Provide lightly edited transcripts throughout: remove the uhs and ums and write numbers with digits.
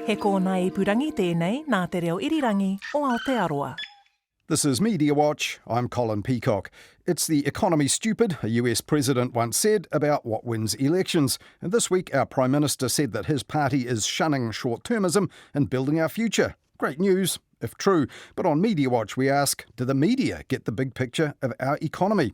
He kōna ipurangi tēnei nā te reo irirangi o Aotearoa. This is Mediawatch. I'm Colin Peacock. It's the economy stupid, a US president once said, about what wins elections. And this week our Prime Minister said that his party is shunning short-termism and building our future. Great news, if true. But on Mediawatch we ask, do the media get the big picture of our economy?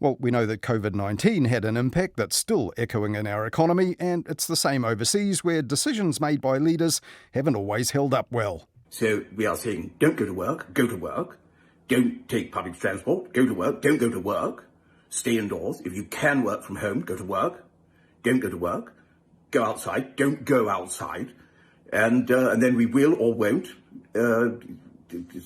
Well, we know that COVID-19 had an impact that's still echoing in our economy, and it's the same overseas where decisions made by leaders haven't always held up well. So we are saying, don't go to work, go to work. Don't take public transport, go to work, don't go to work. Stay indoors. If you can work from home, go to work. Don't go to work. Go outside, don't go outside. And then we will or won't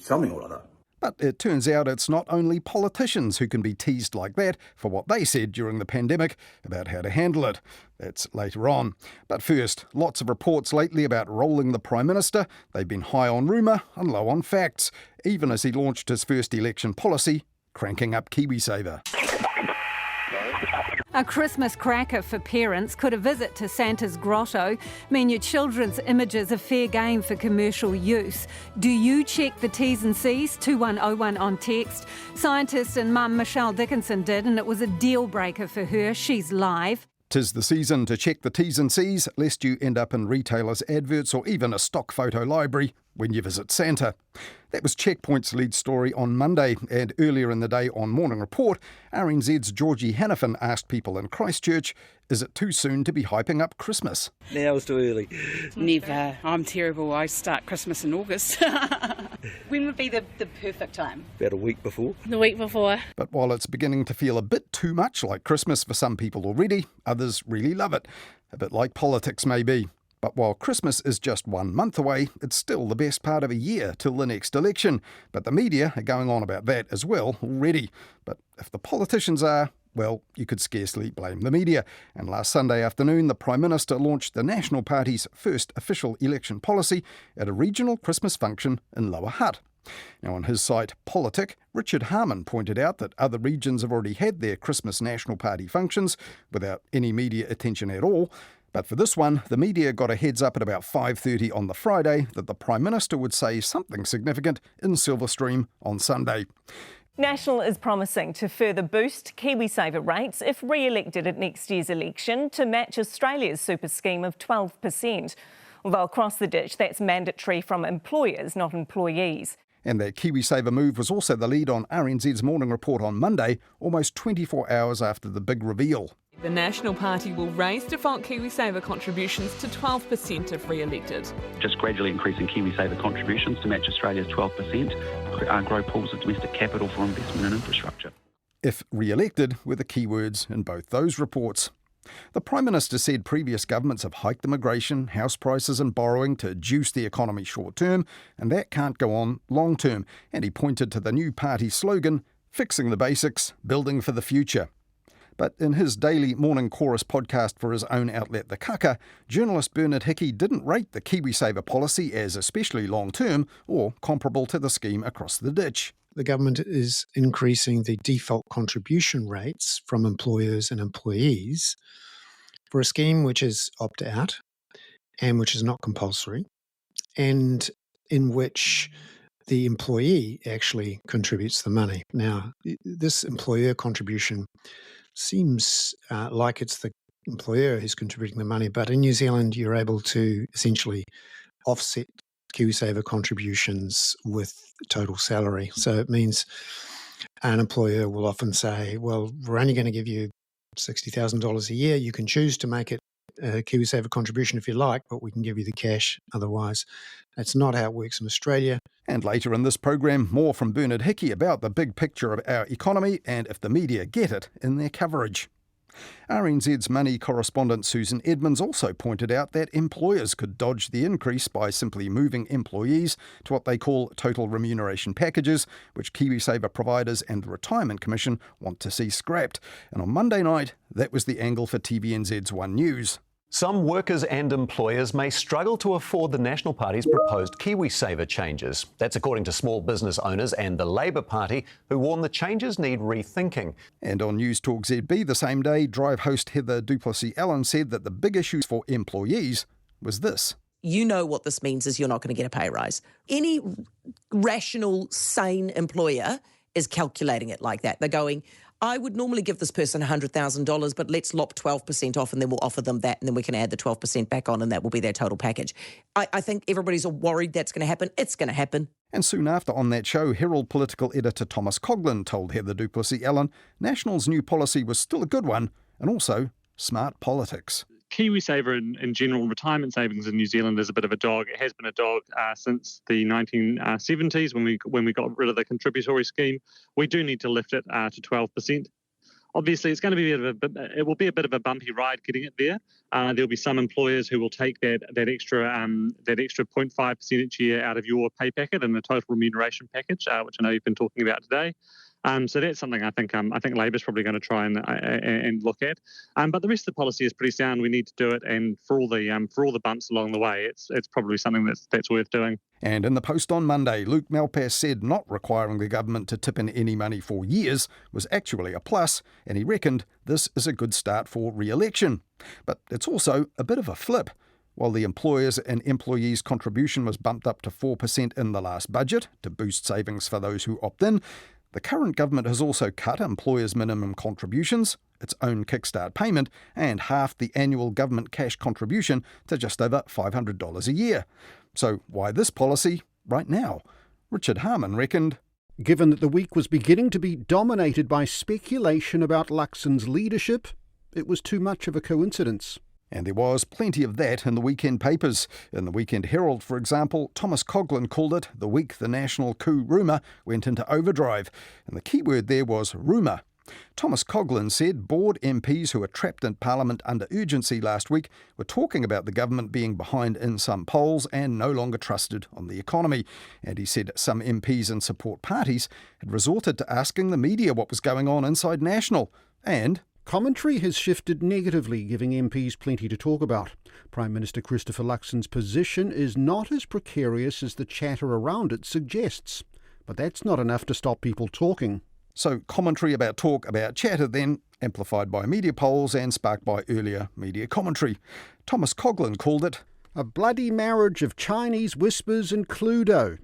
something or other. But it turns out it's not only politicians who can be teased like that for what they said during the pandemic about how to handle it. That's later on. But first, lots of reports lately about rolling the Prime Minister. They've been high on rumour and low on facts, even as he launched his first election policy, cranking up Kiwisaver. A Christmas cracker for parents. Could a visit to Santa's grotto mean your children's images are fair game for commercial use? Do you check the T's and C's? 2101 on text. Scientist and mum Michelle Dickinson did, and it was a deal breaker for her. She's live. 'Tis the season to check the T's and C's, lest you end up in retailers' adverts or even a stock photo library when you visit Santa. That was Checkpoint's lead story on Monday, and earlier in the day on Morning Report, RNZ's Georgie Hannafin asked people in Christchurch, is it too soon to be hyping up Christmas? Now it's too early. Never. I'm terrible. I start Christmas in August. When would be the perfect time? About a week before. The week before. But while it's beginning to feel a bit too much like Christmas for some people already, others really love it. A bit like politics maybe. But while Christmas is just 1 month away, it's still the best part of a year till the next election. But the media are going on about that as well already. But if the politicians are, well, you could scarcely blame the media. And last Sunday afternoon, the Prime Minister launched the National Party's first official election policy at a regional Christmas function in Lower Hutt. Now, on his site, Politic, Richard Harmon pointed out that other regions have already had their Christmas National Party functions without any media attention at all. But for this one, the media got a heads up at about 5:30 on the Friday that the Prime Minister would say something significant in Silverstream on Sunday. National is promising to further boost Kiwisaver rates if re-elected at next year's election to match Australia's super scheme of 12%. Although across the ditch, that's mandatory from employers, not employees. And that Kiwisaver move was also the lead on RNZ's Morning Report on Monday, almost 24 hours after the big reveal. The National Party will raise default Kiwisaver contributions to 12% if re-elected. Just gradually increasing Kiwisaver contributions to match Australia's 12%, grow pools of domestic capital for investment in infrastructure. If re-elected were the keywords in both those reports. The Prime Minister said previous governments have hiked immigration, house prices and borrowing to juice the economy short term, and that can't go on long term. And he pointed to the new party slogan, fixing the basics, building for the future. But in his daily Morning Chorus podcast for his own outlet, the Kākā, journalist Bernard Hickey didn't rate the Kiwisaver policy as especially long-term or comparable to the scheme across the ditch. The government is increasing the default contribution rates from employers and employees for a scheme which is opt-out and which is not compulsory, and in which the employee actually contributes the money. Now, this employer contribution seems like it's the employer who's contributing the money, but in New Zealand you're able to essentially offset Kiwisaver contributions with total salary. So it means an employer will often say, well, we're only going to give you $60,000 a year. You can choose to make it a Kiwisaver contribution if you like, but we can give you the cash otherwise. That's not how it works in Australia. And later in this program, more from Bernard Hickey about the big picture of our economy and if the media get it in their coverage. RNZ's money correspondent Susan Edmonds also pointed out that employers could dodge the increase by simply moving employees to what they call total remuneration packages, which Kiwisaver providers and the Retirement Commission want to see scrapped. And on Monday night, that was the angle for TVNZ's One News. Some workers and employers may struggle to afford the National Party's proposed Kiwisaver changes. That's according to small business owners and the Labour Party, who warn the changes need rethinking. And on News Talk ZB the same day, Drive host Heather Duplessis-Allen said that the big issue for employees was this. you know what this means is you're not going to get a pay rise. Any rational, sane employer is calculating it like that. They're going, I would normally give this person $100,000, but let's lop 12% off and then we'll offer them that and then we can add the 12% back on and that will be their total package. I think everybody's worried that's going to happen. It's going to happen. And soon after on that show, Herald political editor Thomas Coughlan told Heather du Plessis-Allen National's new policy was still a good one and also smart politics. Kiwisaver in general, retirement savings in New Zealand is a bit of a dog. It has been a dog since the 1970s when we got rid of the contributory scheme. We do need to lift it to 12%. Obviously, it's going to be it will be a bit of a bumpy ride getting it there. There'll be some employers who will take that extra 0.5% each year out of your pay packet and the total remuneration package, which I know you've been talking about today. So that's something I think Labor's probably going to try and look at. But the rest of the policy is pretty sound. We need to do it, and for all the bumps along the way, it's probably something that's worth doing. And in the Post on Monday, Luke Malpass said not requiring the government to tip in any money for years was actually a plus, and he reckoned this is a good start for re-election. But it's also a bit of a flip. While the employers' and employees' contribution was bumped up to 4% in the last budget to boost savings for those who opt in, the current government has also cut employers' minimum contributions, its own kickstart payment, and half the annual government cash contribution to just over $500 a year. So why this policy right now? Richard Harman reckoned, given that the week was beginning to be dominated by speculation about Luxon's leadership, it was too much of a coincidence. And there was plenty of that in the weekend papers. In the Weekend Herald, for example, Thomas Coughlan called it the week the national coup rumour went into overdrive. And the key word there was rumour. Thomas Coughlan said board MPs who were trapped in Parliament under urgency last week were talking about the government being behind in some polls and no longer trusted on the economy. And he said some MPs in support parties had resorted to asking the media what was going on inside National. And commentary has shifted negatively, giving MPs plenty to talk about. Prime Minister Christopher Luxon's position is not as precarious as the chatter around it suggests. But that's not enough to stop people talking. So commentary about talk about chatter then, amplified by media polls and sparked by earlier media commentary. Thomas Coughlan called it a bloody marriage of Chinese whispers and Cluedo.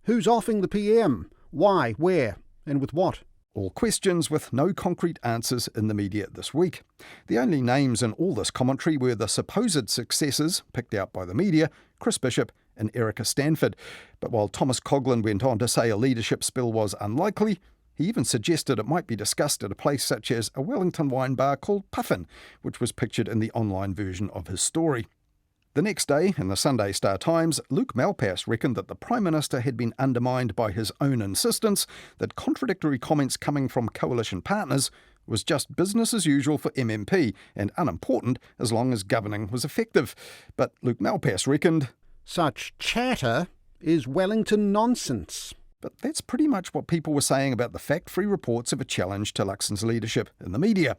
Who's offing the PM? Why? Where? And with what? All questions with no concrete answers in the media this week. The only names in all this commentary were the supposed successors, picked out by the media, Chris Bishop and Erica Stanford. But while Thomas Coughlan went on to say a leadership spill was unlikely, he even suggested it might be discussed at a place such as a Wellington wine bar called Puffin, which was pictured in the online version of his story. The next day, in the Sunday Star Times, Luke Malpass reckoned that the Prime Minister had been undermined by his own insistence that contradictory comments coming from coalition partners was just business as usual for MMP and unimportant as long as governing was effective. But Luke Malpass reckoned, such chatter is Wellington nonsense. But that's pretty much what people were saying about the fact-free reports of a challenge to Luxon's leadership in the media.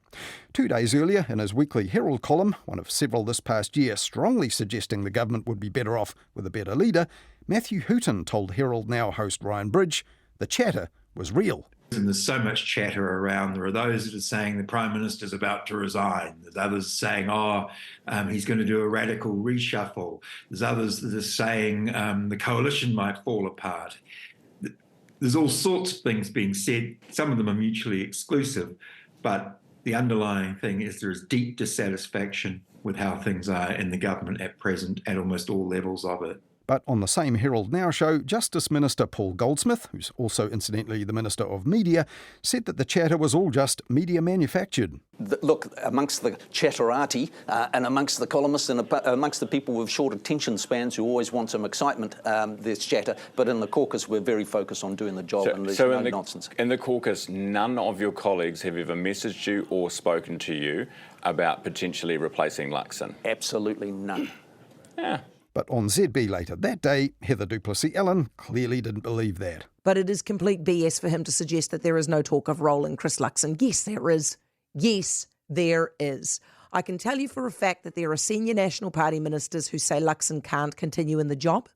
2 days earlier, in his weekly Herald column, one of several this past year strongly suggesting the government would be better off with a better leader, Matthew Hooton told Herald Now host Ryan Bridge the chatter was real. And there's so much chatter around. There are those that are saying the Prime Minister's about to resign. There's others saying, he's going to do a radical reshuffle. There's others that are saying the coalition might fall apart. There's all sorts of things being said. Some of them are mutually exclusive, but the underlying thing is there is deep dissatisfaction with how things are in the government at present at almost all levels of it. But on the same Herald Now show, Justice Minister Paul Goldsmith, who's also incidentally the Minister of Media, said that the chatter was all just media manufactured. Look, amongst the chatterati and amongst the columnists and amongst the people with short attention spans who always want some excitement, there's chatter. But in the caucus, we're very focused on doing the job and there's no nonsense. In the caucus, none of your colleagues have ever messaged you or spoken to you about potentially replacing Luxon? Absolutely none. Yeah. But on ZB later that day, Heather du Plessis-Allen clearly didn't believe that. But it is complete BS for him to suggest that there is no talk of rolling Chris Luxon. Yes, there is. Yes, there is. I can tell you for a fact that there are senior National Party ministers who say Luxon can't continue in the job.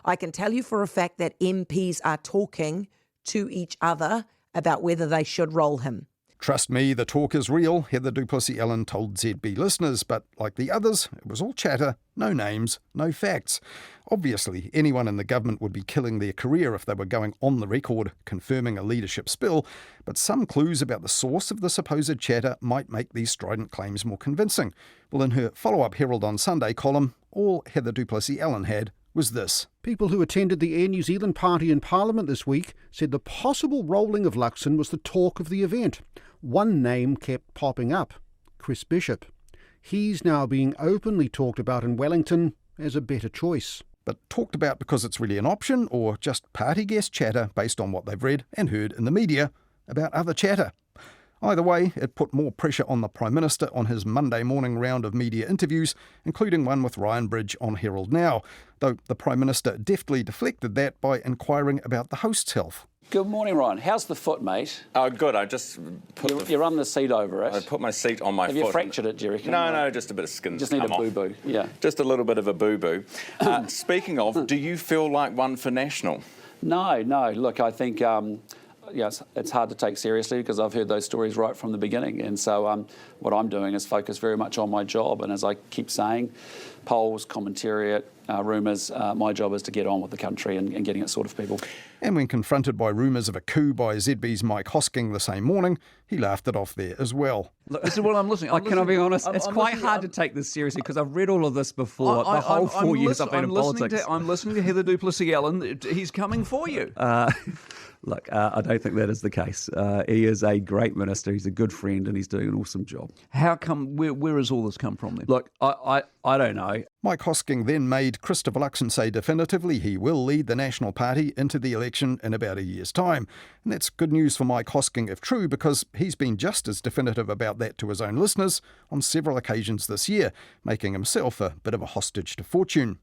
I can tell you for a fact that MPs are talking to each other about whether they should roll him. Trust me, the talk is real, Heather du Plessis-Allen told ZB listeners, but like the others, it was all chatter, no names, no facts. Obviously, anyone in the government would be killing their career if they were going on the record confirming a leadership spill, but some clues about the source of the supposed chatter might make these strident claims more convincing. Well, in her follow-up Herald on Sunday column, all Heather du Plessis-Allen had was this. People who attended the Air New Zealand party in Parliament this week said the possible rolling of Luxon was the talk of the event. One name kept popping up, Chris Bishop. He's now being openly talked about in Wellington as a better choice. But talked about because it's really an option, or just party guest chatter based on what they've read and heard in the media about other chatter. Either way, it put more pressure on the Prime Minister on his Monday morning round of media interviews, including one with Ryan Bridge on Herald Now, though the Prime Minister deftly deflected that by inquiring about the host's health. Good morning, Ryan. How's the foot, mate? Oh, good. I just put you run the seat over it. I put my seat on my foot. Have you fractured it, do you reckon? No, just a bit of skin. Just need a boo-boo, yeah. Just a little bit of a boo-boo. Speaking of, do you feel like one for National? No. Look, I think it's hard to take seriously because I've heard those stories right from the beginning. And so what I'm doing is focus very much on my job. And as I keep saying, polls, commentariat, rumours, my job is to get on with the country and getting it sorted for people. And when confronted by rumours of a coup by ZB's Mike Hosking the same morning, he laughed it off there as well. Look, this is what I'm listening. Can I be honest? It's quite hard to take this seriously because I've read all of this before. The whole 4 years I've been in politics. I'm listening to Heather du Plessis-Allen. He's coming for you. Look, I don't think that is the case. He is a great minister. He's a good friend, and he's doing an awesome job. How come? Where has all this come from then? Look, I don't know. Mike Hosking then made Christopher Luxon say definitively he will lead the National Party into the election in about a year's time. And that's good news for Mike Hosking if true, because he's been just as definitive about that to his own listeners on several occasions this year, making himself a bit of a hostage to fortune.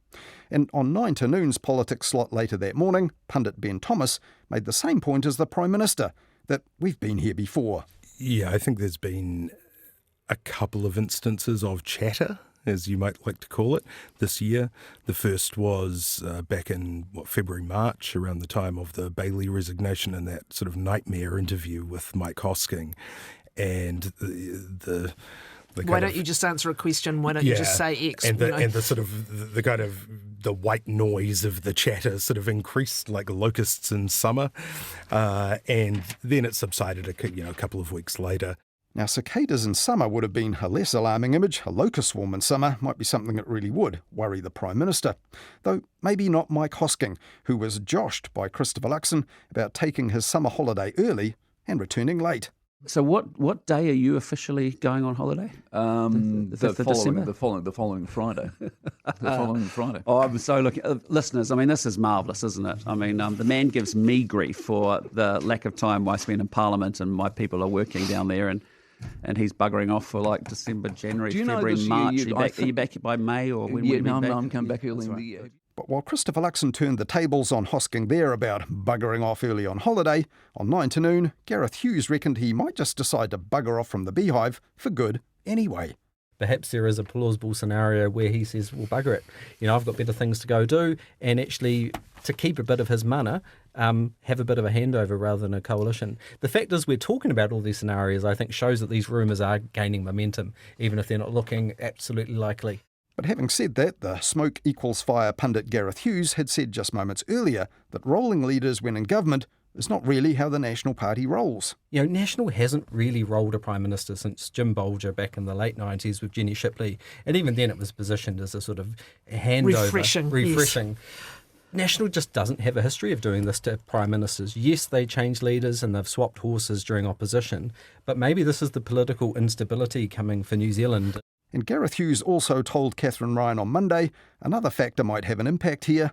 And on 9 to Noon's politics slot later that morning, pundit Ben Thomas made the same point as the Prime Minister, that we've been here before. Yeah, I think there's been a couple of instances of chatter, as you might like to call it, this year. The first was back in, February, March, around the time of the Bailey resignation and that sort of nightmare interview with Mike Hosking. And the why don't you just answer a question? Why don't you just say X? And the sort of the kind of the white noise of the chatter sort of increased like locusts in summer, and then it subsided a couple of weeks later. Now, cicadas in summer would have been a less alarming image. A locust swarm in summer might be something that really would worry the Prime Minister. Though maybe not Mike Hosking, who was joshed by Christopher Luxon about taking his summer holiday early and returning late. So what day are you officially going on holiday? The 5th of December? The following Friday. Oh, I'm so looking... listeners, I mean, this is marvellous, isn't it? I mean, the man gives me grief for the lack of time I spend in Parliament and my people are working down there, and he's buggering off for like December, January, February, March. Are you back by May or when will you be back? I'm coming back early in the year. But while Christopher Luxon turned the tables on Hosking there about buggering off early on holiday, on 9 to Noon, Gareth Hughes reckoned he might just decide to bugger off from the beehive for good anyway. Perhaps there is a plausible scenario where he says, well, bugger it. I've got better things to go do, and actually, to keep a bit of his mana, have a bit of a handover rather than a coalition. The fact is we're talking about all these scenarios, I think, shows that these rumours are gaining momentum, even if they're not looking absolutely likely. But having said that, the smoke equals fire pundit Gareth Hughes had said just moments earlier that rolling leaders when in government is not really how the National Party rolls. National hasn't really rolled a Prime Minister since Jim Bolger back in the late 90s with Jenny Shipley. And even then it was positioned as a sort of handover. Refreshing. Yes. National just doesn't have a history of doing this to Prime Ministers. Yes, they changed leaders and they've swapped horses during opposition, but maybe this is the political instability coming for New Zealand. And Gareth Hughes also told Catherine Ryan on Monday another factor might have an impact here.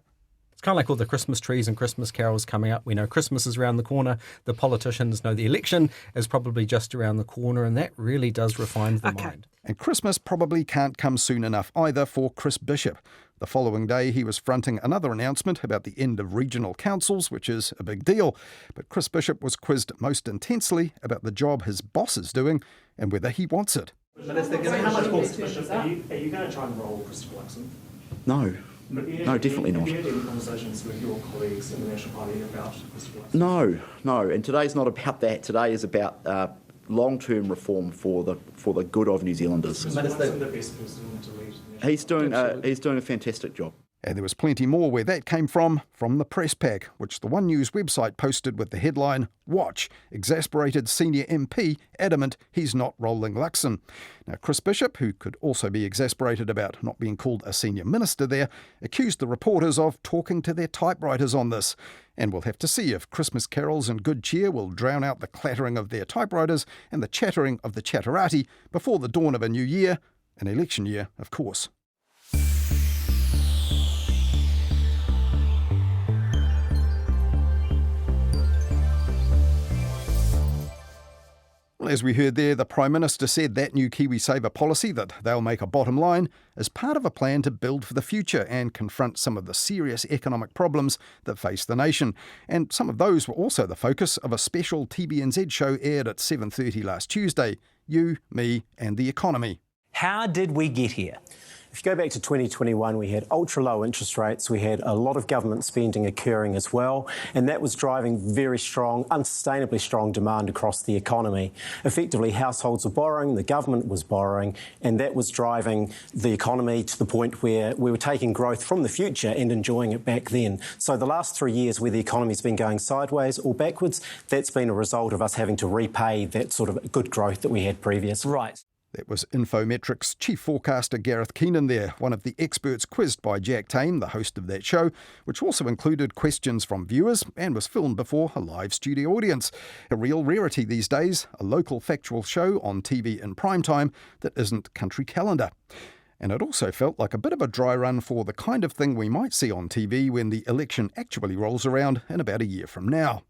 It's kind of like all the Christmas trees and Christmas carols coming up. We know Christmas is around the corner. The politicians know the election is probably just around the corner, and that really does refine the mind. And Christmas probably can't come soon enough either for Chris Bishop. The following day, he was fronting another announcement about the end of regional councils, which is a big deal. But Chris Bishop was quizzed most intensely about the job his boss is doing and whether he wants it. How much more suspicious are you going to try and roll Christopher Luxon? No. No, definitely not. Have you had any conversations with your colleagues in the National Party about Christopher Luxon? No. And today's not about that. Today is about long-term reform for the good of New Zealanders. He's doing a fantastic job. And there was plenty more where that came from the press pack, which the One News website posted with the headline, "Watch, exasperated senior MP adamant he's not rolling Luxon." Now, Chris Bishop, who could also be exasperated about not being called a senior minister there, accused the reporters of talking to their typewriters on this. And we'll have to see if Christmas carols and good cheer will drown out the clattering of their typewriters and the chattering of the chatterati before the dawn of a new year, an election year, of course. As we heard there, the Prime Minister said that new Kiwisaver policy that they'll make a bottom line is part of a plan to build for the future and confront some of the serious economic problems that face the nation. And some of those were also the focus of a special TVNZ show aired at 7:30 last Tuesday, You, Me and the Economy. How did we get here? If you go back to 2021, we had ultra-low interest rates, we had a lot of government spending occurring as well, and that was driving very strong, unsustainably strong demand across the economy. Effectively, households were borrowing, the government was borrowing, and that was driving the economy to the point where we were taking growth from the future and enjoying it back then. So the last 3 years where the economy's been going sideways or backwards, that's been a result of us having to repay that sort of good growth that we had previous. Right. That was Infometrics chief forecaster Gareth Keenan there, one of the experts quizzed by Jack Tame, the host of that show, which also included questions from viewers and was filmed before a live studio audience. A real rarity these days, a local factual show on TV in prime time that isn't country calendar. And it also felt like a bit of a dry run for the kind of thing we might see on TV when the election actually rolls around in about a year from now.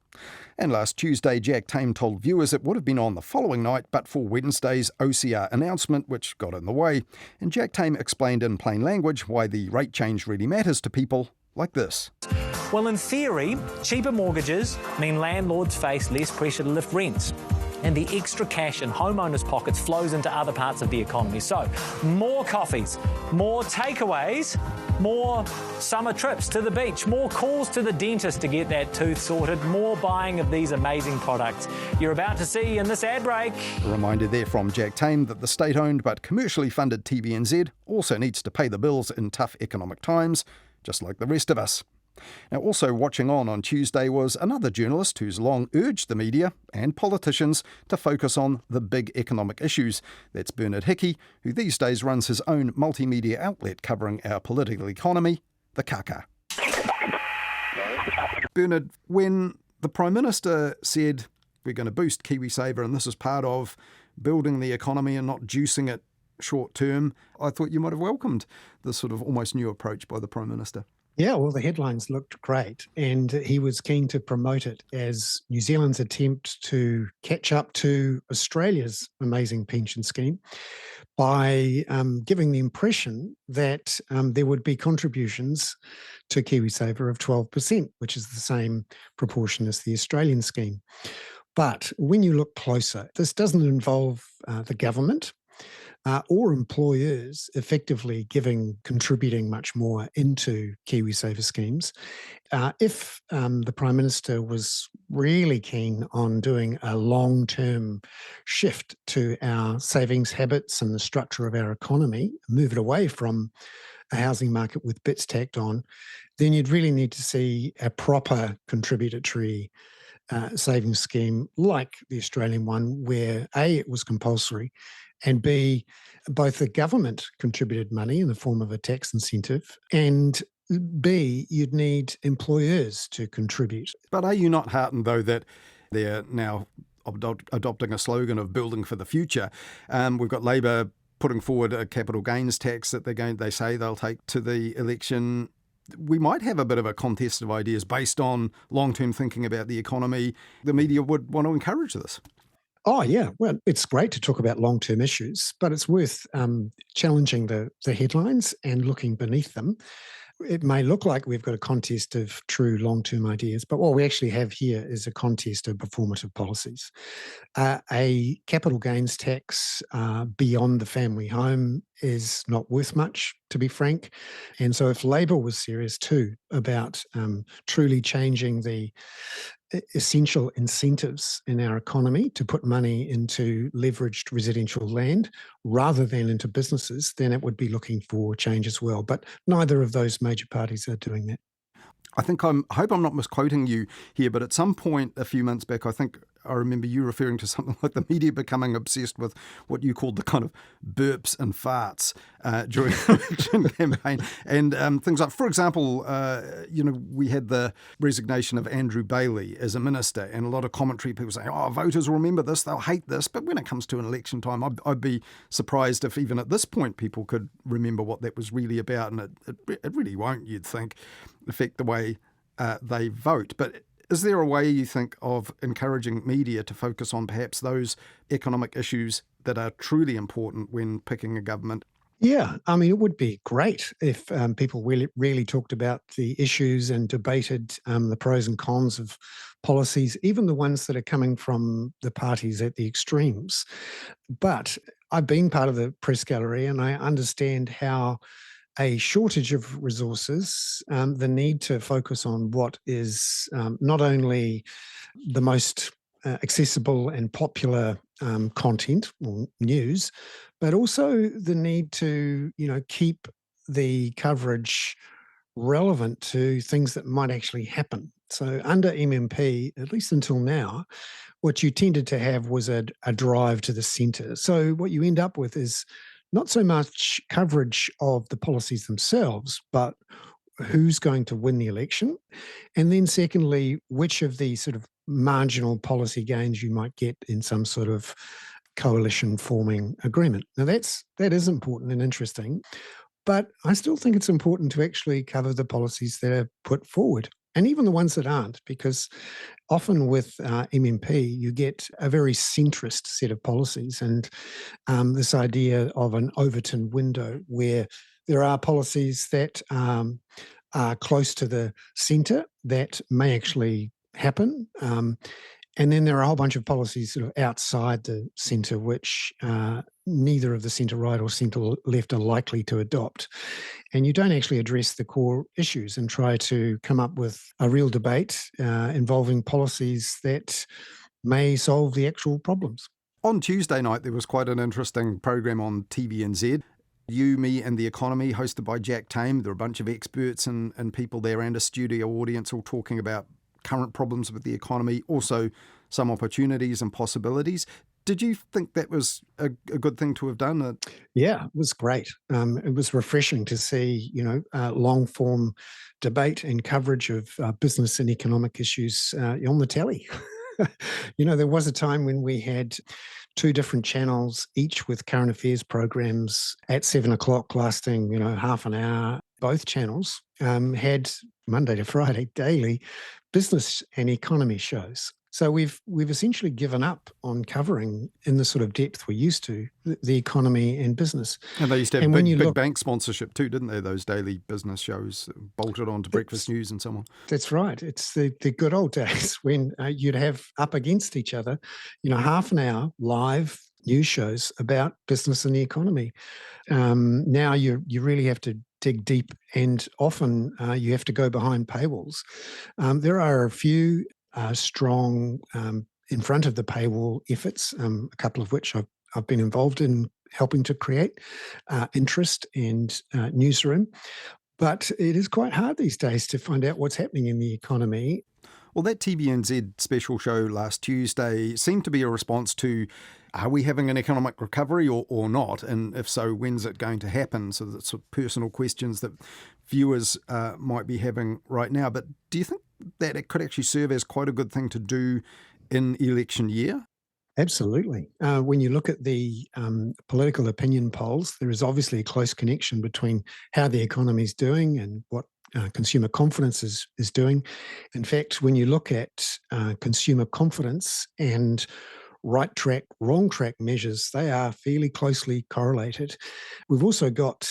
And last Tuesday, Jack Tame told viewers it would have been on the following night but for Wednesday's OCR announcement, which got in the way. And Jack Tame explained in plain language why the rate change really matters to people like this. Well, in theory, cheaper mortgages mean landlords face less pressure to lift rents. And the extra cash in homeowners' pockets flows into other parts of the economy. So, more coffees, more takeaways, more summer trips to the beach, more calls to the dentist to get that tooth sorted, more buying of these amazing products you're about to see in this ad break. A reminder there from Jack Tame that the state-owned but commercially funded TVNZ also needs to pay the bills in tough economic times, just like the rest of us. Now, also watching on Tuesday was another journalist who's long urged the media and politicians to focus on the big economic issues. That's Bernard Hickey, who these days runs his own multimedia outlet covering our political economy, the Kākā. Bernard, when the Prime Minister said we're going to boost Kiwisaver and this is part of building the economy and not juicing it short term, I thought you might have welcomed this sort of almost new approach by the Prime Minister. Yeah, well, the headlines looked great, and he was keen to promote it as New Zealand's attempt to catch up to Australia's amazing pension scheme by giving the impression that there would be contributions to Kiwisaver of 12%, which is the same proportion as the Australian scheme. But when you look closer, this doesn't involve the government or employers effectively contributing much more into Kiwisaver schemes. If the Prime Minister was really keen on doing a long-term shift to our savings habits and the structure of our economy, move it away from a housing market with bits tacked on, then you'd really need to see a proper contributory savings scheme like the Australian one, where A, it was compulsory, and B, both the government contributed money in the form of a tax incentive, and B, you'd need employers to contribute. But are you not heartened, though, that they're now adopting a slogan of building for the future? We've got Labor putting forward a capital gains tax that they say they'll take to the election. We might have a bit of a contest of ideas based on long-term thinking about the economy. The media would want to encourage this. Oh, yeah. Well, it's great to talk about long-term issues, but it's worth challenging the headlines and looking beneath them. It may look like we've got a contest of true long-term ideas, but what we actually have here is a contest of performative policies. A capital gains tax beyond the family home is not worth much, to be frank. And so if Labor was serious too about truly changing the essential incentives in our economy to put money into leveraged residential land rather than into businesses, then it would be looking for change as well. But neither of those major parties are doing that. I hope I'm not misquoting you here, but at some point a few months back, I remember you referring to something like the media becoming obsessed with what you called the kind of burps and farts during the election campaign. And things like, for example, we had the resignation of Andrew Bailey as a minister, and a lot of commentary, people saying, oh, voters will remember this, they'll hate this. But when it comes to an election time, I'd be surprised if even at this point people could remember what that was really about. And it really won't, you'd think, affect the way they vote. But is there a way, you think, of encouraging media to focus on perhaps those economic issues that are truly important when picking a government? Yeah, I mean, it would be great if people really talked about the issues and debated the pros and cons of policies, even the ones that are coming from the parties at the extremes. But I've been part of the press gallery and I understand how a shortage of resources, the need to focus on what is not only the most accessible and popular content or news, but also the need to, keep the coverage relevant to things that might actually happen. So under MMP, at least until now, what you tended to have was a drive to the centre. So what you end up with is not so much coverage of the policies themselves, but who's going to win the election. And then secondly, which of the sort of marginal policy gains you might get in some sort of coalition forming agreement. Now that is important and interesting, but I still think it's important to actually cover the policies that are put forward. And even the ones that aren't, because often with MMP, you get a very centrist set of policies and this idea of an Overton window where there are policies that are close to the centre that may actually happen. And then there are a whole bunch of policies sort of outside the centre which neither of the centre-right or centre-left are likely to adopt. And you don't actually address the core issues and try to come up with a real debate involving policies that may solve the actual problems. On Tuesday night, there was quite an interesting program on TVNZ. You, Me and the Economy, hosted by Jack Tame. There were a bunch of experts and people there and a studio audience all talking about current problems with the economy, also some opportunities and possibilities. Did you think that was a good thing to have done? Yeah, it was great. It was refreshing to see, long form debate and coverage of business and economic issues on the telly. There was a time when we had two different channels, each with current affairs programs at 7:00 lasting, half an hour. Both channels had Monday to Friday daily business and economy shows. So we've essentially given up on covering in the sort of depth we used to the economy and business. And they used to have big bank sponsorship too, didn't they? Those daily business shows bolted onto Breakfast News and so on. That's right. It's the good old days when you'd have up against each other, half an hour live news shows about business and the economy. Now you really have to dig deep, and often you have to go behind paywalls. There are a few strong in front of the paywall efforts, a couple of which I've been involved in helping to create interest and newsroom. But it is quite hard these days to find out what's happening in the economy. Well, that TVNZ special show last Tuesday seemed to be a response to, are we having an economic recovery or not? And if so, when's it going to happen? So that's sort of personal questions that viewers might be having right now. But do you think that it could actually serve as quite a good thing to do in election year? Absolutely. When you look at the political opinion polls, there is obviously a close connection between how the economy is doing and what consumer confidence is doing. In fact, when you look at consumer confidence and right track, wrong track measures, they are fairly closely correlated. We've also got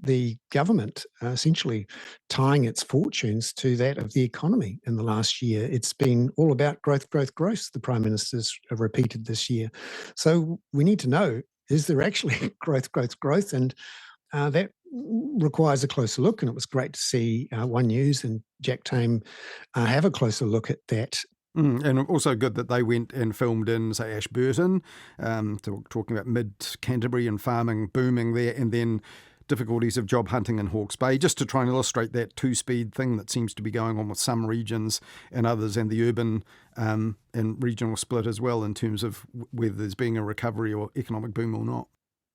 the government essentially tying its fortunes to that of the economy in the last year. It's been all about growth, growth, growth, the Prime Minister's repeated this year. So we need to know, is there actually growth, growth, growth? And that requires a closer look. And it was great to see One News and Jack Tame have a closer look at that. And also good that they went and filmed in, say, Ashburton, talking about mid-Canterbury and farming booming there, and then difficulties of job hunting in Hawke's Bay, just to try and illustrate that two-speed thing that seems to be going on with some regions and others, and the urban and regional split as well in terms of whether there's been a recovery or economic boom or not.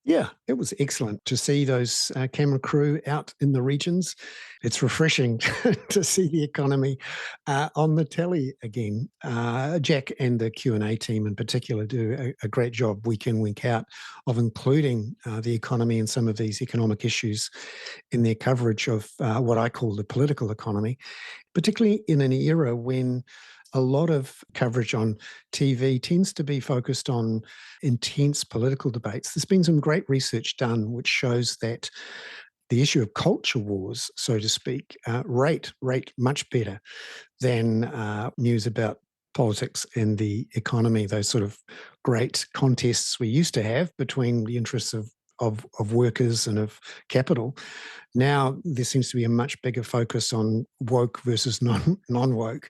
Yeah, it was excellent to see those camera crew out in the regions. It's refreshing to see the economy on the telly again. Jack and the Q&A team in particular do a great job week in, week out of including the economy and some of these economic issues in their coverage of what I call the political economy, particularly in an era when a lot of coverage on TV tends to be focused on intense political debates. There's been some great research done which shows that the issue of culture wars, so to speak, rate much better than news about politics and the economy, those sort of great contests we used to have between the interests of workers and of capital. Now there seems to be a much bigger focus on woke versus non-woke.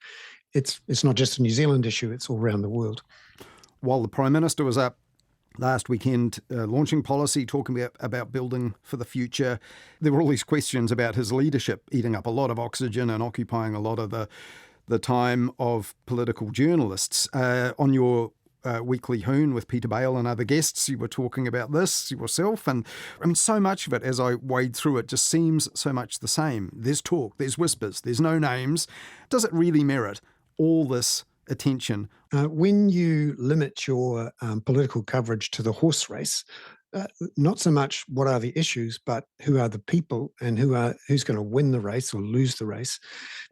It's not just a New Zealand issue, it's all around the world. While the Prime Minister was up last weekend launching policy, talking about building for the future, there were all these questions about his leadership eating up a lot of oxygen and occupying a lot of the time of political journalists. On your weekly Hoon with Peter Bale and other guests, you were talking about this yourself, and I mean, so much of it, as I wade through it, just seems so much the same. There's talk, there's whispers, there's no names. Does it really merit all this attention? When you limit your political coverage to the horse race, not so much what are the issues, but who are the people and who's going to win the race or lose the race,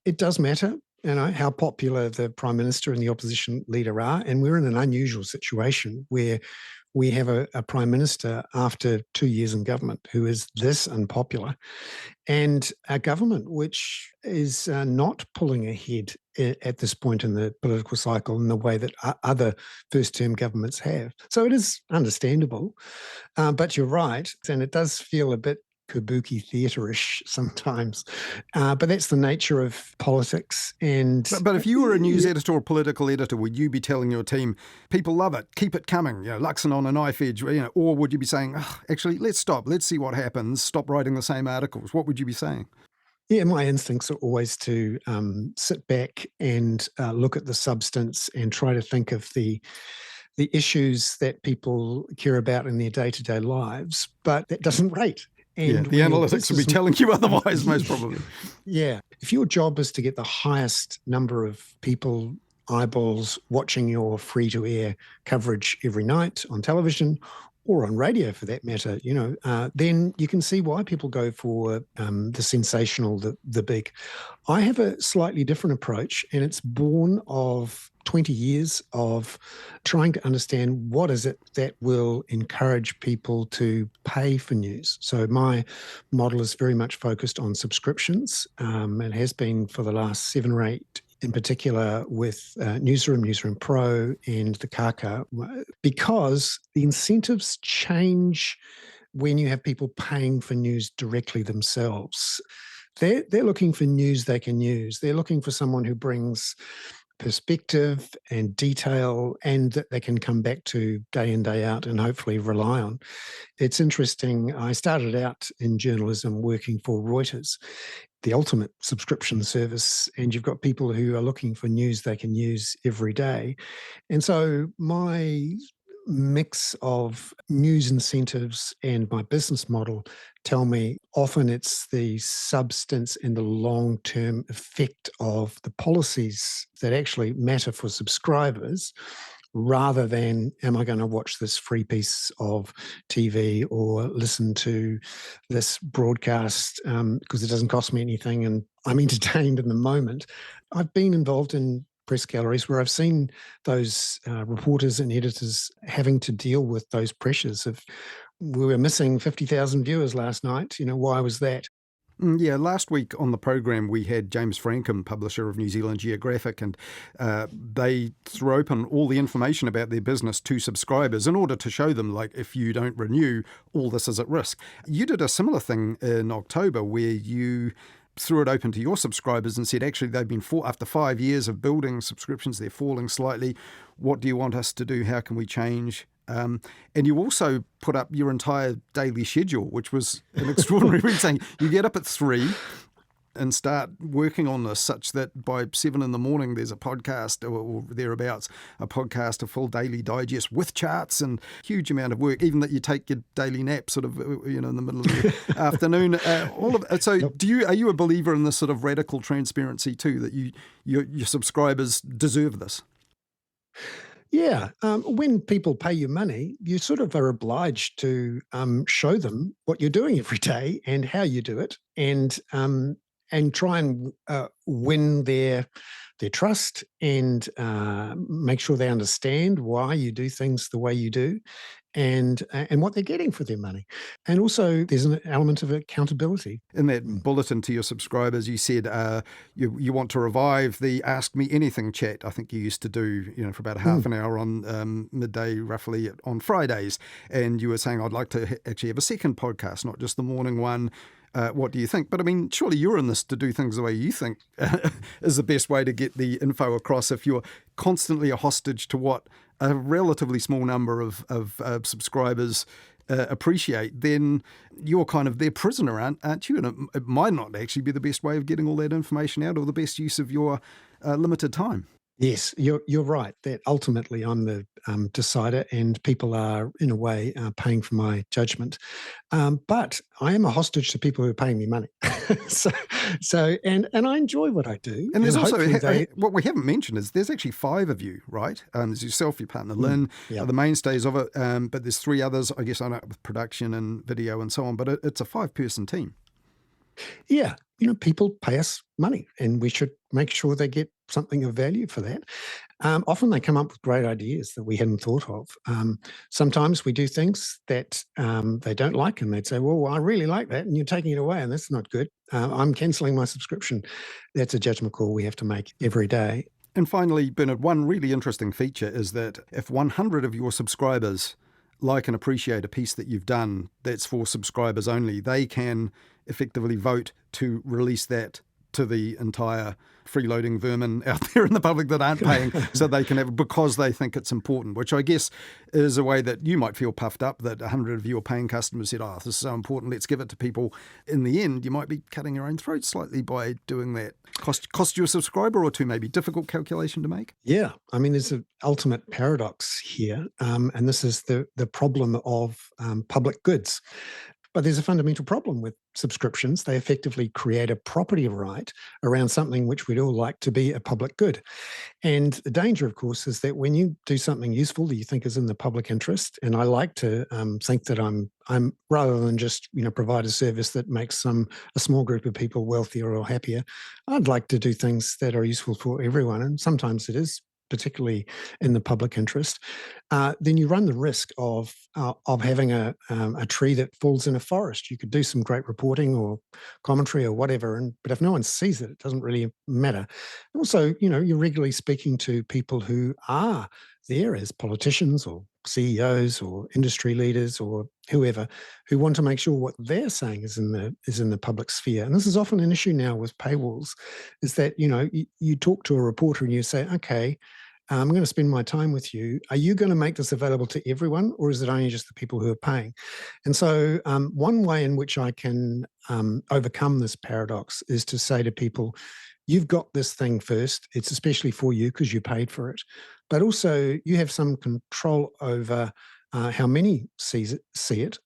it does matter. How popular the Prime Minister and the opposition leader are. And we're in an unusual situation where we have a Prime Minister after 2 years in government who is this unpopular, and a government which is not pulling ahead at this point in the political cycle in the way that other first-term governments have. So it is understandable, but you're right, and it does feel a bit kabuki theatre-ish sometimes. But that's the nature of politics. But if you were a news editor or political editor, would you be telling your team, people love it, keep it coming, Luxon on a knife edge, or would you be saying, actually, let's stop, let's see what happens, stop writing the same articles? What would you be saying? Yeah, my instincts are always to sit back and look at the substance and try to think of the issues that people care about in their day-to-day lives, but that doesn't rate. And the analytics will be telling you otherwise, most probably. Yeah. If your job is to get the highest number of people, eyeballs, watching your free-to-air coverage every night on television or on radio for that matter, then you can see why people go for the sensational, the big. I have a slightly different approach, and it's born of 20 years of trying to understand what is it that will encourage people to pay for news. So my model is very much focused on subscriptions. It has been for the last 7 or 8, in particular with Newsroom Pro and the Kākā, because the incentives change when you have people paying for news directly themselves. They're looking for news they can use. They're looking for someone who brings perspective and detail and that they can come back to day in, day out and hopefully rely on. It's interesting. I started out in journalism working for Reuters, the ultimate subscription service, and you've got people who are looking for news they can use every day. And so my mix of news incentives and my business model tell me often it's the substance and the long-term effect of the policies that actually matter for subscribers, rather than am I going to watch this free piece of TV or listen to this broadcast because it doesn't cost me anything and I'm entertained in the moment. I've been involved in press galleries where I've seen those reporters and editors having to deal with those pressures of, we were missing 50,000 viewers last night. Why was that? Yeah, last week on the program we had James Frankham, publisher of New Zealand Geographic, and they threw open all the information about their business to subscribers in order to show them, like, if you don't renew, all this is at risk. You did a similar thing in October where you threw it open to your subscribers and said, actually, they've been after 5 years of building subscriptions, they're falling slightly. What do you want us to do? How can we change? And you also put up your entire daily schedule, which was an extraordinary read, saying you get up at 3 and start working on this such that by 7 a.m, there's a podcast or thereabouts, a podcast, a full daily digest with charts and huge amount of work, even that you take your daily nap sort of, in the middle of the afternoon. All of it. So are you a believer in this sort of radical transparency too, that your subscribers deserve this? Yeah. When people pay you money, you sort of are obliged to show them what you're doing every day and how you do it, and try and win their trust and make sure they understand why you do things the way you do and what they're getting for their money. And also there's an element of accountability. In that bulletin to your subscribers, you said you want to revive the Ask Me Anything chat. I think you used to do, for about half an hour on midday, roughly on Fridays. And you were saying, I'd like to actually have a second podcast, not just the morning one. What do you think? But I mean, surely you're in this to do things the way you think is the best way to get the info across. If you're constantly a hostage to what a relatively small number of subscribers appreciate, then you're kind of their prisoner, aren't you? And it might not actually be the best way of getting all that information out or the best use of your limited time. Yes, you're right that ultimately I'm the decider, and people are, in a way, paying for my judgment. But I am a hostage to people who are paying me money. so I enjoy what I do. And there's also, what we haven't mentioned is there's actually 5 of you, right? There's yourself, your partner Lynn, are the mainstays of it, but there's 3 others, I guess, on it with production and video and so on, but it's a 5-person team. Yeah, people pay us money, and we should make sure they get something of value for that. Often they come up with great ideas that we hadn't thought of. Sometimes we do things that they don't like, and they'd say, well, I really like that, and you're taking it away, and that's not good. I'm cancelling my subscription. That's a judgment call we have to make every day. And finally, Bernard, one really interesting feature is that if 100 of your subscribers like and appreciate a piece that you've done that's for subscribers only, they can effectively vote to release that to the entire freeloading vermin out there in the public that aren't paying, so they can have, because they think it's important, which I guess is a way that you might feel puffed up that 100 of your paying customers said, this is so important, let's give it to people. In the end, you might be cutting your own throat slightly by doing that. Cost you a subscriber or two, maybe. Difficult calculation to make? Yeah. I mean, there's an ultimate paradox here, and this is the problem of public goods. But there's a fundamental problem with subscriptions. They effectively create a property right around something which we'd all like to be a public good. And the danger, of course, is that when you do something useful that you think is in the public interest, and I like to think that I'm rather than just provide a service that makes a small group of people wealthier or happier, I'd like to do things that are useful for everyone. And sometimes it is particularly in the public interest, then you run the risk of having a tree that falls in a forest. You could do some great reporting or commentary or whatever, but if no one sees it, it doesn't really matter. Also, you're regularly speaking to people who are there as politicians or CEOs or industry leaders or whoever, who want to make sure what they're saying is in the public sphere. And this is often an issue now with paywalls, is that you talk to a reporter and you say, okay, I'm going to spend my time with you. Are you going to make this available to everyone, or is it only just the people who are paying? And so one way in which I can overcome this paradox is to say to people, you've got this thing first. It's especially for you because you paid for it. But also you have some control over how many see it.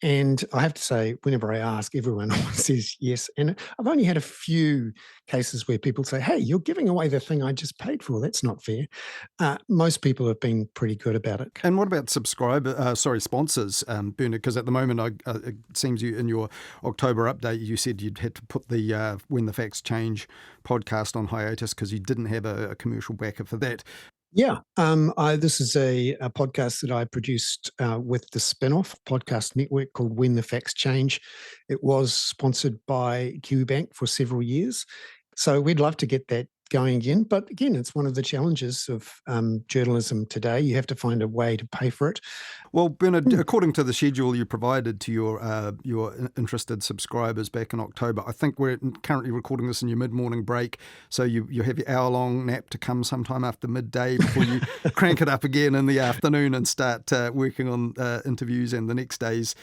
And I have to say, whenever I ask, everyone says yes. And I've only had a few cases where people say, hey, you're giving away the thing I just paid for. That's not fair. Most people have been pretty good about it. And what about sponsors, Bernard? Because at the moment, it seems you in your October update, you said you'd had to put the When the Facts Change podcast on hiatus because you didn't have a commercial backer for that. Yeah, this is a podcast that I produced with the spin-off podcast network called When the Facts Change. It was sponsored by Kiwibank for several years. So we'd love to get that going again. But again, it's one of the challenges of journalism today. You have to find a way to pay for it. Well, Bernard, according to the schedule you provided to your interested subscribers back in October, I think we're currently recording this in your mid-morning break, so you have your hour-long nap to come sometime after midday before you crank it up again in the afternoon and start working on interviews and the next day's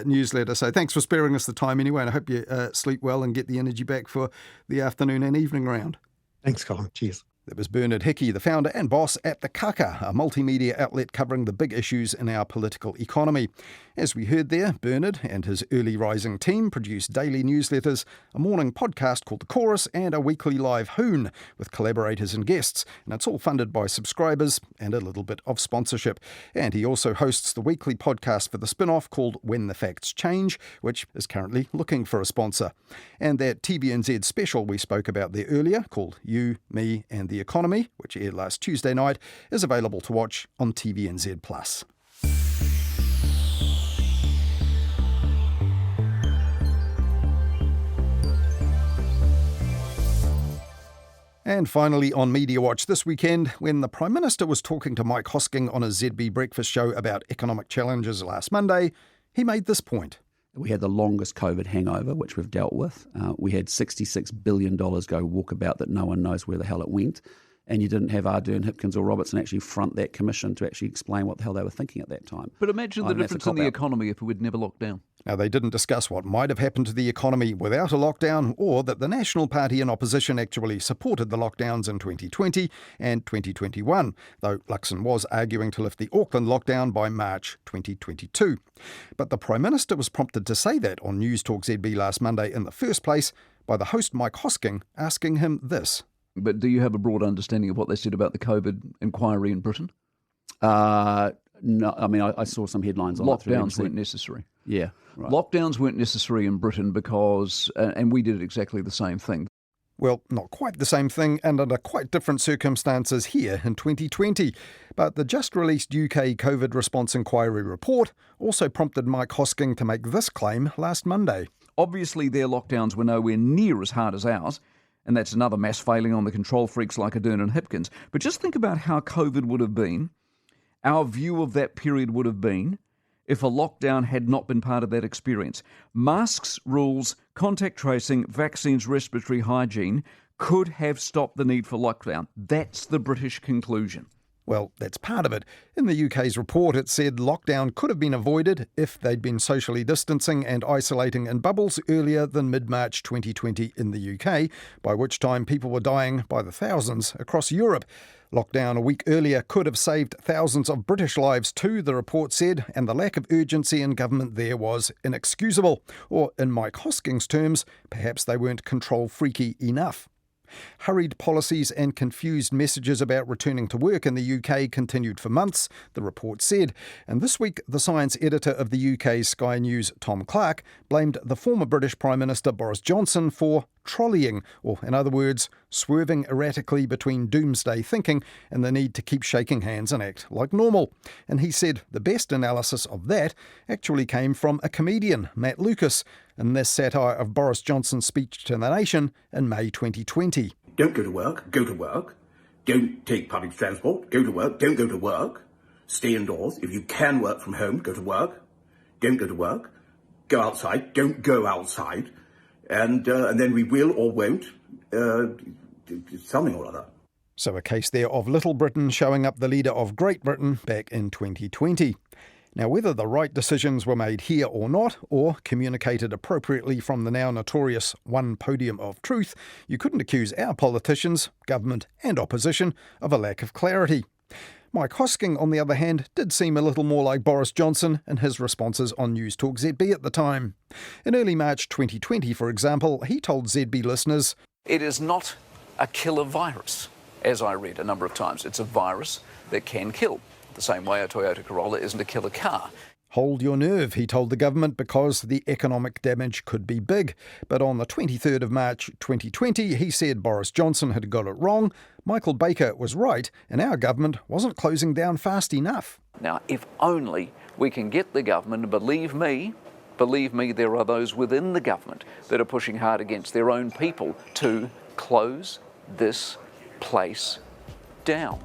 newsletter. So thanks for sparing us the time anyway, and I hope you sleep well and get the energy back for the afternoon and evening round. Thanks, Colin. Cheers. That was Bernard Hickey, the founder and boss at the Kākā, a multimedia outlet covering the big issues in our political economy. As we heard there, Bernard and his early rising team produce daily newsletters, a morning podcast called The Chorus, and a weekly live hoon with collaborators and guests. And it's all funded by subscribers and a little bit of sponsorship. And he also hosts the weekly podcast for the spin-off called When the Facts Change, which is currently looking for a sponsor. And that TVNZ special we spoke about there earlier, called You, Me and the Economy, which aired last Tuesday night, is available to watch on TVNZ+. And finally on Mediawatch this weekend, when the Prime Minister was talking to Mike Hosking on his ZB breakfast show about economic challenges last Monday, he made this point. We had the longest COVID hangover, which we've dealt with. We had $66 billion go walkabout that no one knows where the hell it went. And you didn't have Ardern, Hipkins or Robertson actually front that commission to actually explain what the hell they were thinking at that time. But imagine the difference in the economy if we'd never locked down. Now, they didn't discuss what might have happened to the economy without a lockdown, or that the National Party in opposition actually supported the lockdowns in 2020 and 2021, though Luxon was arguing to lift the Auckland lockdown by March 2022. But the Prime Minister was prompted to say that on News Talk ZB last Monday in the first place by the host Mike Hosking asking him this. But do you have a broad understanding of what they said about the COVID inquiry in Britain? No, I mean, I saw some headlines on it. Lockdowns weren't necessary. Yeah. Right. Lockdowns weren't necessary in Britain because, and we did exactly the same thing. Well, not quite the same thing and under quite different circumstances here in 2020. But the just-released UK COVID response inquiry report also prompted Mike Hosking to make this claim last Monday. Obviously, their lockdowns were nowhere near as hard as ours. And that's another mass failing on the control freaks like Ardern and Hipkins. But just think about how COVID would have been, our view of that period would have been, if a lockdown had not been part of that experience. Masks, rules, contact tracing, vaccines, respiratory hygiene could have stopped the need for lockdown. That's the British conclusion. Well, that's part of it. In the UK's report, it said lockdown could have been avoided if they'd been socially distancing and isolating in bubbles earlier than mid-March 2020 in the UK, by which time people were dying by the thousands across Europe. Lockdown a week earlier could have saved thousands of British lives too, the report said, and the lack of urgency in government there was inexcusable. Or, in Mike Hosking's terms, perhaps they weren't control-freaky enough. Hurried policies and confused messages about returning to work in the UK continued for months, the report said. And this week, the science editor of the UK's Sky News, Tom Clark, blamed the former British Prime Minister Boris Johnson for trolleying, or in other words, swerving erratically between doomsday thinking and the need to keep shaking hands and act like normal. And he said the best analysis of that actually came from a comedian, Matt Lucas, in this satire of Boris Johnson's speech to the nation in May 2020. Don't go to work, go to work. Don't take public transport, go to work, don't go to work. Stay indoors. If you can work from home, go to work. Don't go to work. Go outside, don't go outside. And then we will or won't, something or other. So a case there of Little Britain showing up the leader of Great Britain back in 2020. Now, whether the right decisions were made here or not, or communicated appropriately from the now notorious one podium of truth, you couldn't accuse our politicians, government and opposition of a lack of clarity. Mike Hosking, on the other hand, did seem a little more like Boris Johnson in his responses on News Talk ZB at the time. In early March 2020, for example, he told ZB listeners, "It is not a killer virus, as I read a number of times. It's a virus that can kill, the same way a Toyota Corolla isn't a killer car." Hold your nerve, he told the government, because the economic damage could be big. But on the 23rd of March 2020, he said Boris Johnson had got it wrong, Michael Baker was right, and our government wasn't closing down fast enough. Now, if only we can get the government, and believe me, there are those within the government that are pushing hard against their own people to close this place down.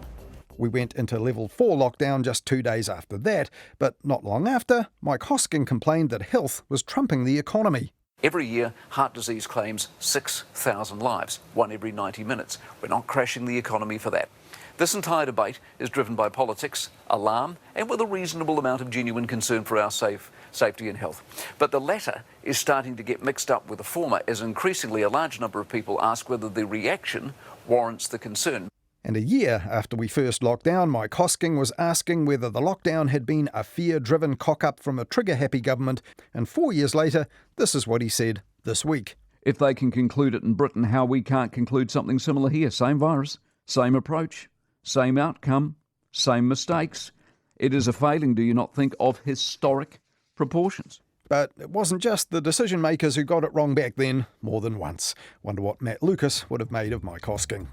We went into level 4 lockdown just 2 days after that, but not long after, Mike Hosking complained that health was trumping the economy. Every year, heart disease claims 6,000 lives, one every 90 minutes. We're not crashing the economy for that. This entire debate is driven by politics, alarm, and with a reasonable amount of genuine concern for our safety and health. But the latter is starting to get mixed up with the former, as increasingly a large number of people ask whether the reaction warrants the concern. And a year after we first locked down, Mike Hosking was asking whether the lockdown had been a fear-driven cock-up from a trigger-happy government. And 4 years later, this is what he said this week. If they can conclude it in Britain, how we can't conclude something similar here? Same virus, same approach, same outcome, same mistakes. It is a failing, do you not think, of historic proportions? But it wasn't just the decision makers who got it wrong back then, more than once. Wonder what Matt Lucas would have made of Mike Hosking.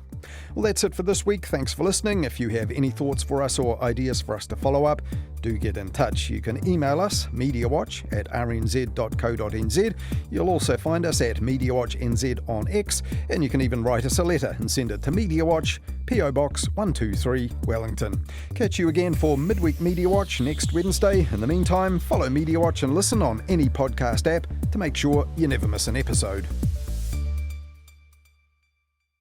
Well, that's it for this week. Thanks for listening. If you have any thoughts for us or ideas for us to follow up, do get in touch. You can email us, mediawatch@rnz.co.nz. You'll also find us at MediawatchNZ on X, and you can even write us a letter and send it to Mediawatch, PO Box 123, Wellington. Catch you again for Midweek Media Watch next Wednesday. In the meantime, follow Media Watch and listen on any podcast app to make sure you never miss an episode.